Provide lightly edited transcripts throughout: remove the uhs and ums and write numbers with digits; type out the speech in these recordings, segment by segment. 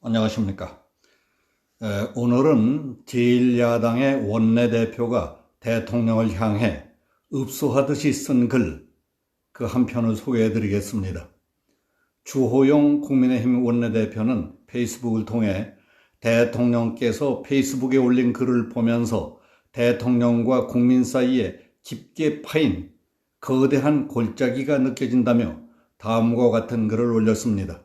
안녕하십니까. 오늘은 제1야당의 원내대표가 대통령을 향해 읍소하듯이 쓴 글, 그 한 편을 소개해 드리겠습니다. 주호영 국민의힘 원내대표는 페이스북을 통해 대통령께서 페이스북에 올린 글을 보면서 대통령과 국민 사이에 깊게 파인 거대한 골짜기가 느껴진다며 다음과 같은 글을 올렸습니다.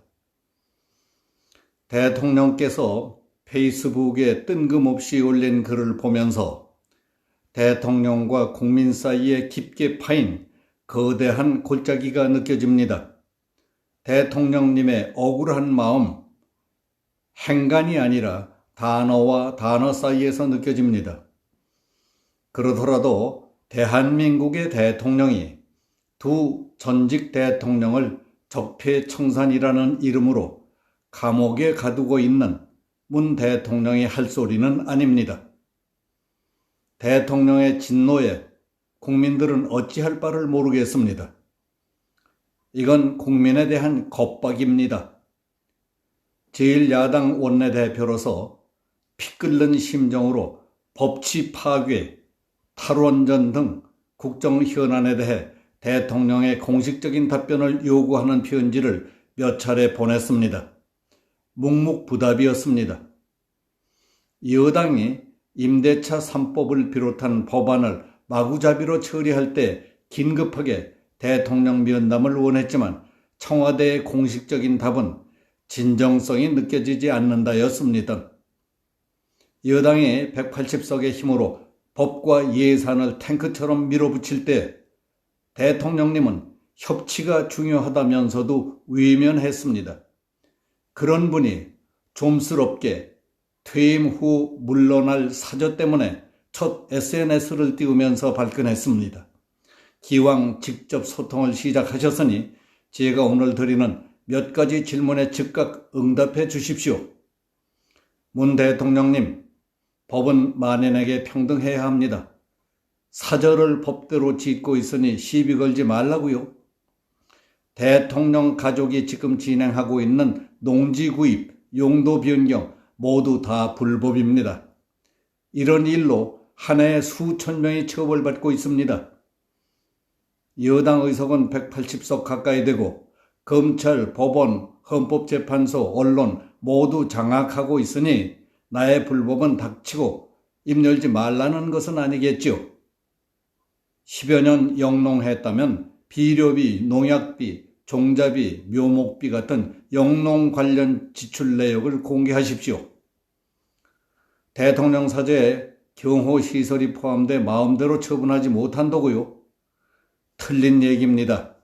대통령께서 페이스북에 뜬금없이 올린 글을 보면서 대통령과 국민 사이에 깊게 파인 거대한 골짜기가 느껴집니다. 대통령님의 억울한 마음, 행간이 아니라 단어와 단어 사이에서 느껴집니다. 그러더라도 대한민국의 대통령이 두 전직 대통령을 적폐청산이라는 이름으로 감옥에 가두고 있는 문 대통령이 할 소리는 아닙니다. 대통령의 진노에 국민들은 어찌할 바를 모르겠습니다. 이건 국민에 대한 겁박입니다. 제1야당 원내대표로서 피 끓는 심정으로 법치 파괴, 탈원전 등 국정 현안에 대해 대통령의 공식적인 답변을 요구하는 편지를 몇 차례 보냈습니다. 묵묵부답이었습니다. 여당이 임대차 3법을 비롯한 법안을 마구잡이로 처리할 때 긴급하게 대통령 면담을 원했지만 청와대의 공식적인 답은 진정성이 느껴지지 않는다였습니다. 여당이 180석의 힘으로 법과 예산을 탱크처럼 밀어붙일 때 대통령님은 협치가 중요하다면서도 외면했습니다. 그런 분이 좀스럽게 퇴임 후 물러날 사저 때문에 첫 SNS를 띄우면서 발끈했습니다. 기왕 직접 소통을 시작하셨으니 제가 오늘 드리는 몇 가지 질문에 즉각 응답해 주십시오. 문 대통령님, 법은 만인에게 평등해야 합니다. 사저를 법대로 짓고 있으니 시비 걸지 말라고요. 대통령 가족이 지금 진행하고 있는 농지 구입, 용도 변경 모두 다 불법입니다. 이런 일로 한 해에 수천 명이 처벌받고 있습니다. 여당 의석은 180석 가까이 되고 검찰, 법원, 헌법재판소, 언론 모두 장악하고 있으니 나의 불법은 닥치고 입 열지 말라는 것은 아니겠죠. 10여 년 영농했다면 비료비, 농약비, 종자비, 묘목비 같은 영농 관련 지출 내역을 공개하십시오. 대통령 사저에 경호시설이 포함돼 마음대로 처분하지 못한다고요? 틀린 얘기입니다.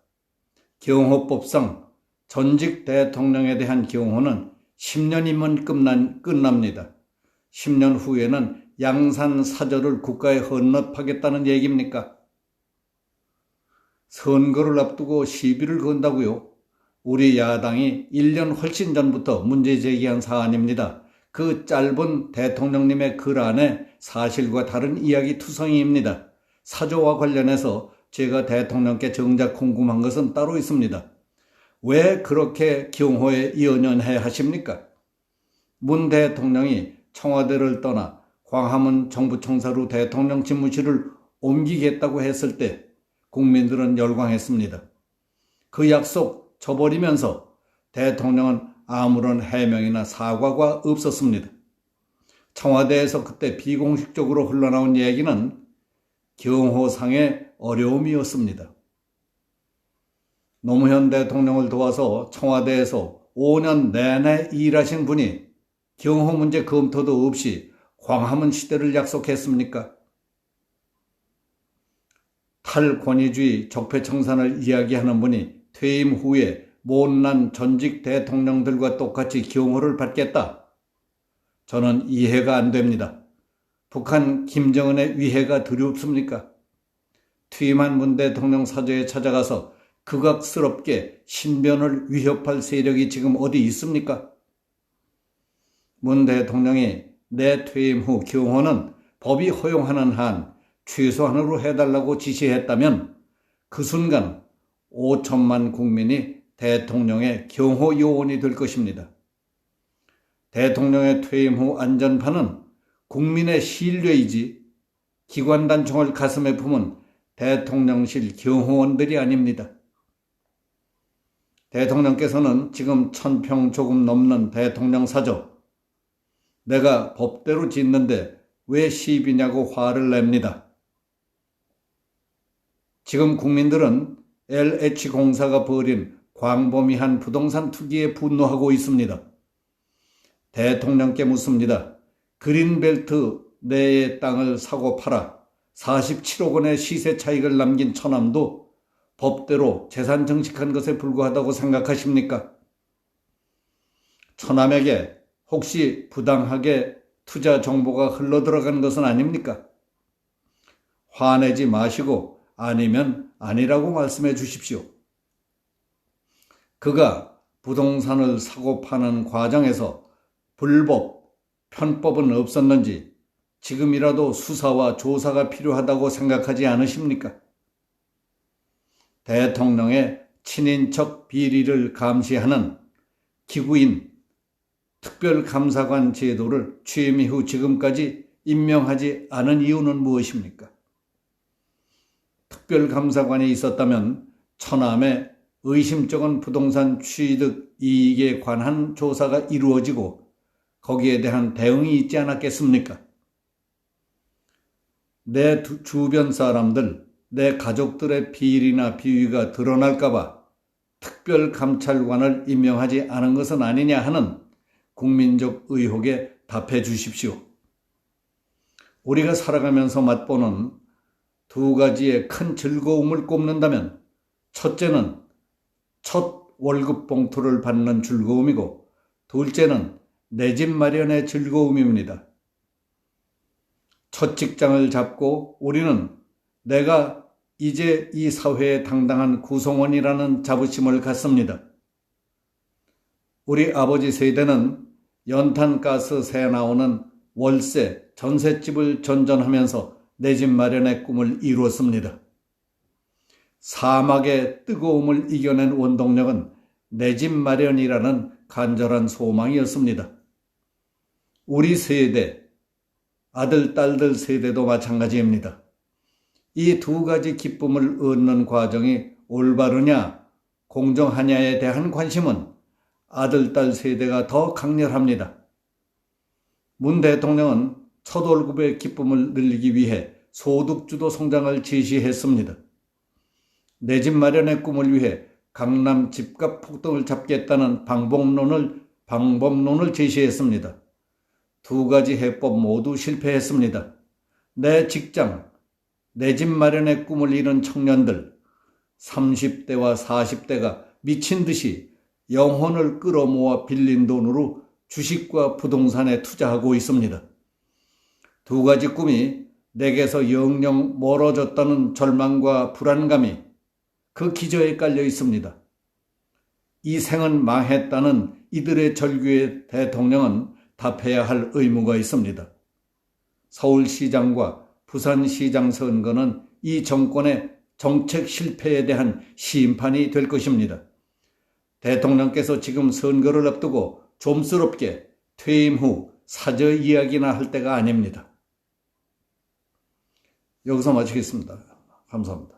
경호법상 전직 대통령에 대한 경호는 10년이면 끝납니다. 10년 후에는 양산 사저를 국가에 헌납하겠다는 얘기입니까? 선거를 앞두고 시비를 건다고요? 우리 야당이 1년 훨씬 전부터 문제 제기한 사안입니다. 그 짧은 대통령님의 글 안에 사실과 다른 이야기 투성이입니다. 사저와 관련해서 제가 대통령께 정작 궁금한 것은 따로 있습니다. 왜 그렇게 경호에 연연해 하십니까? 문 대통령이 청와대를 떠나 광화문 정부청사로 대통령 집무실을 옮기겠다고 했을 때 국민들은 열광했습니다. 그 약속 저버리면서 대통령은 아무런 해명이나 사과가 없었습니다. 청와대에서 그때 비공식적으로 흘러나온 얘기는 경호상의 어려움이었습니다. 노무현 대통령을 도와서 청와대에서 5년 내내 일하신 분이 경호 문제 검토도 없이 광화문 시대를 약속했습니까? 탈권위주의 적폐청산을 이야기하는 분이 퇴임 후에 못난 전직 대통령들과 똑같이 경호를 받겠다. 저는 이해가 안 됩니다. 북한 김정은의 위해가 두렵습니까? 퇴임한 문 대통령 사저에 찾아가서 극악스럽게 신변을 위협할 세력이 지금 어디 있습니까? 문 대통령이 내 퇴임 후 경호는 법이 허용하는 한 최소한으로 해달라고 지시했다면 그 순간 5천만 국민이 대통령의 경호 요원이 될 것입니다. 대통령의 퇴임 후 안전판은 국민의 신뢰이지 기관단총을 가슴에 품은 대통령실 경호원들이 아닙니다. 대통령께서는 지금 1000평 조금 넘는 대통령 사저, 내가 법대로 짓는데 왜 시비냐고 화를 냅니다. 지금 국민들은 LH공사가 벌인 광범위한 부동산 투기에 분노하고 있습니다. 대통령께 묻습니다. 그린벨트 내의 땅을 사고 팔아 47억 원의 시세 차익을 남긴 처남도 법대로 재산 증식한 것에 불과하다고 생각하십니까? 처남에게 혹시 부당하게 투자 정보가 흘러들어간 것은 아닙니까? 화내지 마시고 아니면 아니라고 말씀해 주십시오. 그가 부동산을 사고 파는 과정에서 불법, 편법은 없었는지 지금이라도 수사와 조사가 필요하다고 생각하지 않으십니까? 대통령의 친인척 비리를 감시하는 기구인 특별감사관 제도를 취임 이후 지금까지 임명하지 않은 이유는 무엇입니까? 특별감사관이 있었다면 처남의 의심쩍은 부동산 취득 이익에 관한 조사가 이루어지고 거기에 대한 대응이 있지 않았겠습니까? 내 주변 사람들, 내 가족들의 비리나 비위가 드러날까봐 특별감찰관을 임명하지 않은 것은 아니냐 하는 국민적 의혹에 답해 주십시오. 우리가 살아가면서 맛보는 두 가지의 큰 즐거움을 꼽는다면 첫째는 첫 월급 봉투를 받는 즐거움이고 둘째는 내 집 마련의 즐거움입니다. 첫 직장을 잡고 우리는 내가 이제 이 사회의 당당한 구성원이라는 자부심을 갖습니다. 우리 아버지 세대는 연탄가스 새 나오는 월세, 전셋집을 전전하면서 내 집 마련의 꿈을 이루었습니다. 사막의 뜨거움을 이겨낸 원동력은 내 집 마련이라는 간절한 소망이었습니다. 우리 세대, 아들, 딸들 세대도 마찬가지입니다. 이 두 가지 기쁨을 얻는 과정이 올바르냐, 공정하냐에 대한 관심은 아들, 딸 세대가 더 강렬합니다. 문 대통령은 첫 월급의 기쁨을 늘리기 위해 소득주도 성장을 제시했습니다. 내 집 마련의 꿈을 위해 강남 집값 폭등을 잡겠다는 방법론을 제시했습니다. 두 가지 해법 모두 실패했습니다. 내 직장, 내 집 마련의 꿈을 이룬 청년들, 30대와 40대가 미친 듯이 영혼을 끌어모아 빌린 돈으로 주식과 부동산에 투자하고 있습니다. 두 가지 꿈이 내게서 영영 멀어졌다는 절망과 불안감이 그 기저에 깔려 있습니다. 이 생은 망했다는 이들의 절규에 대통령은 답해야 할 의무가 있습니다. 서울시장과 부산시장 선거는 이 정권의 정책 실패에 대한 심판이 될 것입니다. 대통령께서 지금 선거를 앞두고 좀스럽게 퇴임 후 사저 이야기나 할 때가 아닙니다. 여기서 마치겠습니다. 감사합니다.